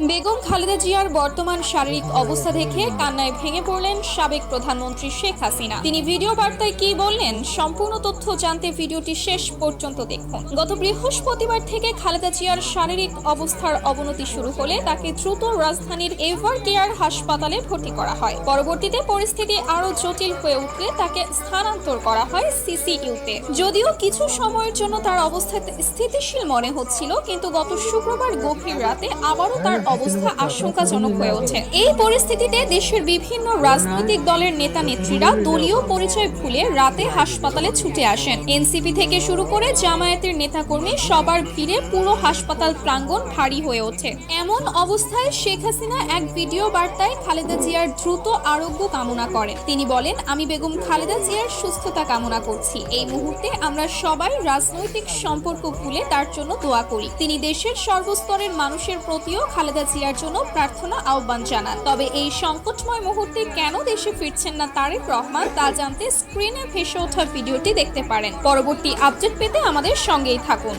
বেগম খালেদা জিয়ার বর্তমান শারীরিক অবস্থা দেখে কান্নায় ভেঙে পড়লেন সাবেক প্রধানমন্ত্রী শেখ হাসিনা। তিনি ভিডিও বার্তায় কি বললেন, সম্পূর্ণ তথ্য জানতে ভিডিওটি শেষ পর্যন্ত দেখুন। গত বৃহস্পতিবার থেকে খালেদা জিয়ার শারীরিক অবস্থার অবনতি শুরু হলে তাকে দ্রুত রাজধানীর এভার কেয়ার হাসপাতালে ভর্তি করা হয়। পরবর্তীতে পরিস্থিতি আরো জটিল হয়ে উঠলে তাকে স্থানান্তর করা হয় সিসিইউতে। যদিও কিছু সময়ের জন্য তার অবস্থা স্থিতিশীল মনে হচ্ছিল, কিন্তু গত শুক্রবার গভীর রাতে আবারও তার অবস্থা আশঙ্কাজনক হয়ে ওঠে। এই পরিস্থিতিতে দেশের বিভিন্ন রাজনৈতিক দলের নেতা নেত্রীরা দলীয় পরিচয় ভুলে রাতে হাসপাতালে ছুটে আসেন। এনসিপি থেকে শুরু করে জামায়াতের নেতাকর্মী সবার ভিড়ে পুরো হাসপাতাল প্রাঙ্গণ ভারী হয়ে ওঠে। এমন অবস্থায় শেখ হাসিনা এক ভিডিও বার্তায় খালেদা জিয়ার দ্রুত আরোগ্য কামনা করেন। তিনি বলেন, আমি বেগম খালেদা জিয়ার সুস্থতা কামনা করছি। এই মুহূর্তে আমরা সবাই রাজনৈতিক সম্পর্ক ভুলে তার জন্য দোয়া করি। তিনি দেশের সর্বস্তরের মানুষের প্রতিও খালেদা জিয়ার জন্য প্রার্থনা আহ্বান জানান। তবে এই সংকটময় মুহূর্তে কেন দেশে ফিরছেন না তারেক রহমান, তা জানতে স্ক্রিনে ভেসে ওঠা ভিডিওটি দেখতে পারেন। পরবর্তী আপডেট পেতে আমাদের সঙ্গেই থাকুন।